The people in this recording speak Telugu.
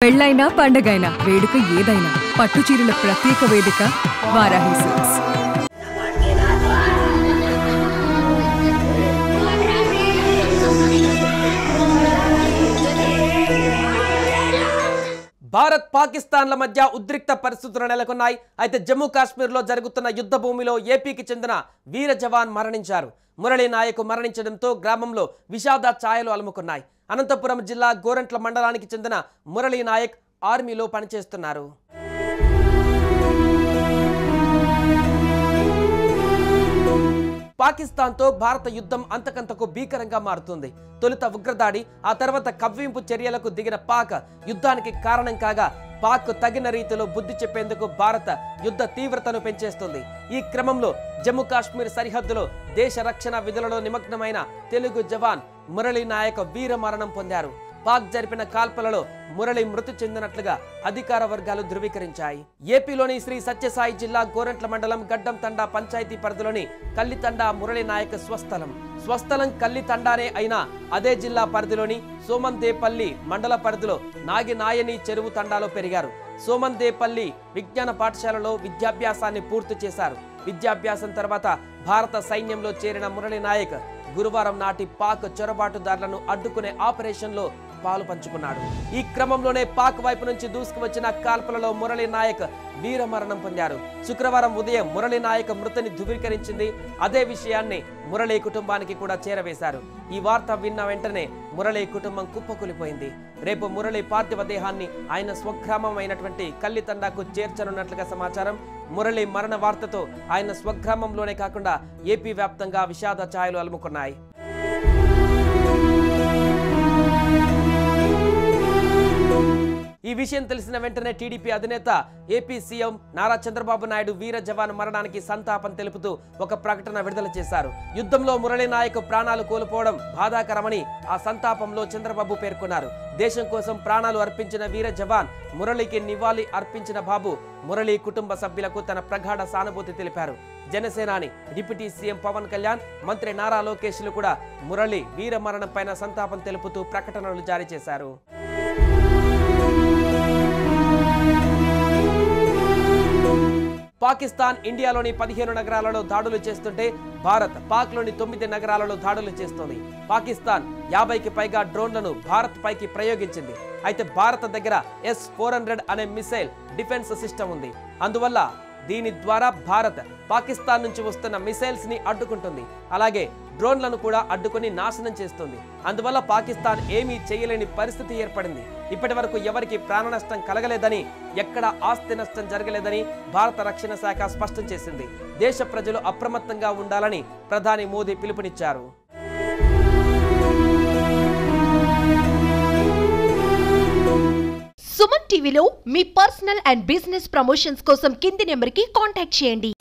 పెళ్ళైనా పండగైనా వేడుక ఏదైనా పట్టు చీరల ప్రత్యేక వేదిక వారాహి సిల్క్స్. భారత్ పాకిస్తాన్ల మధ్య ఉద్రిక్త పరిస్థితులు నెలకొన్నాయి. అయితే జమ్మూ కాశ్మీర్లో జరుగుతున్న యుద్ధ భూమిలో ఏపీకి చెందిన వీర జవాన్ మరణించారు. మురళీ నాయక్ మరణించడంతో గ్రామంలో విషాద ఛాయలు అలుముకున్నాయి. అనంతపురం జిల్లా గోరంట్ల మండలానికి చెందిన మురళీ నాయక్ ఆర్మీలో పనిచేస్తున్నారు. పాకిస్తాన్తో భారత యుద్ధం అంతకంతకు భీకరంగా మారుతుంది. తొలుత ఉగ్రదాడి, ఆ తర్వాత కవ్వింపు చర్యలకు దిగిన పాక్ యుద్ధానికి కారణం కాగా పాక్ తగిన రీతిలో బుద్ధి చెప్పేందుకు భారత యుద్ధ తీవ్రతను పెంచేస్తుంది. ఈ క్రమంలో జమ్మూ కాశ్మీర్ సరిహద్దులో దేశ రక్షణ విధులలో నిమగ్నమైన తెలుగు జవాన్ మురళీ నాయక్ వీర మరణం పొందారు. పాక్ జరిపిన కాల్పులలో మురళి మృతి చెందినట్లుగా అధికార వర్గాలు ధృవీకరించాయి. ఏపీలోని శ్రీ సత్యసాయి జిల్లా గోరంట్ల మండలం గడ్డం తండా పంచాయతీ పరిధిలోని కల్లితండా మురళి నాయక్ స్వస్థలం కల్లితండానే అయినా అదే జిల్లా పరిధిలోని సోమందేపల్లి మండల పరిధిలో నాగినాయని చెరువు తండాలో పెరిగారు. సోమందేపల్లి విజ్ఞాన పాఠశాలలో విద్యాభ్యాసాన్ని పూర్తి చేశారు. విద్యాభ్యాసం తర్వాత భారత సైన్యంలో చేరిన మురళి నాయక్ గురువారం నాటి పాక్ చొరబాటుదారులను అడ్డుకునే ఆపరేషన్లో పాలు పంచుకున్నాడు. ఈ క్రమంలోనే పాక్ వైపు నుంచి దూసుకువచ్చిన కాల్పులలో మురళీ నాయక్ వీర మరణం పొందారు. శుక్రవారం ఉదయం మురళీ నాయక్ మృతిని ధృవీకరించింది. అదే విషయాన్ని మురళీ కుటుంబానికి కూడా చేరవేశారు. ఈ వార్త విన్న వెంటనే మురళీ కుటుంబం కుప్పకూలిపోయింది. రేపు మురళీ పార్థివ దేహాన్ని ఆయన స్వగ్రామం అయినటువంటి కల్లితండాకు చేర్చనున్నట్లుగా సమాచారం. మురళీ మరణ వార్తతో ఆయన స్వగ్రామంలోనే కాకుండా ఏపీ వ్యాప్తంగా విషాద ఛాయలు అలుముకున్నాయి. ఈ విషయం తెలిసిన వెంటనే టీడీపీ అధినేత ఏపీ సీఎం నారా చంద్రబాబు నాయుడు వీర జవాన్ మరణానికి సంతాపం తెలుపుతూ ఒక ప్రకటన విడుదల చేశారు. యుద్ధంలో మురళీ నాయక్ ప్రాణాలు కోల్పోవడం బాధాకరమని ఆ సంతాపంలో చంద్రబాబు పేర్కొన్నారు. దేశం కోసం ప్రాణాలు అర్పించిన వీర జవాన్ మురళికి నివాళి అర్పించిన బాబు మురళీ కుటుంబ సభ్యులకు తన ప్రగాఢ సానుభూతి తెలిపారు. జనసేనాని డిప్యూటీ సీఎం పవన్ కళ్యాణ్, మంత్రి నారా లోకేష్లు కూడా మురళి వీర మరణం పైన సంతాపం తెలుపుతూ ప్రకటనలు జారీ చేశారు. పాకిస్తాన్ ఇండియాలోని 15 నగరాలలో దాడులు చేస్తుంటే భారత్ పాక్లోని 9 నగరాలలో దాడులు చేస్తోంది. పాకిస్తాన్ 50కి పైగా డ్రోన్లను భారత్ పైకి ప్రయోగించింది. అయితే భారత దగ్గర S-400 అనే మిసైల్ డిఫెన్స్ సిస్టమ్ ఉంది. అందువల్ల దీని ద్వారా భారత్ పాకిస్తాన్ నుంచి వస్తున్న మిసైల్స్ ని అడ్డుకుంటుంది. అలాగే డ్రోన్లను కూడా అడ్డుకొని నాశనం చేస్తుంది. అందువల్ల పాకిస్తాన్ ఏమీ చేయలేని పరిస్థితి ఏర్పడింది. ఇప్పటి వరకు ఎవరికి ప్రాణ నష్టం కలగలేదని, ఎక్కడ ఆస్తి నష్టం జరగలేదని భారత రక్షణ శాఖ స్పష్టం చేసింది. దేశ ప్రజలు అప్రమత్తంగా ఉండాలని ప్రధాని మోదీ పిలుపునిచ్చారు. సుమన్ టీవీలో మీ పర్సనల్ అండ్ బిజినెస్ ప్రమోషన్స్ కోసం కింది నెంబర్కి కాంటాక్ట్ చేయండి.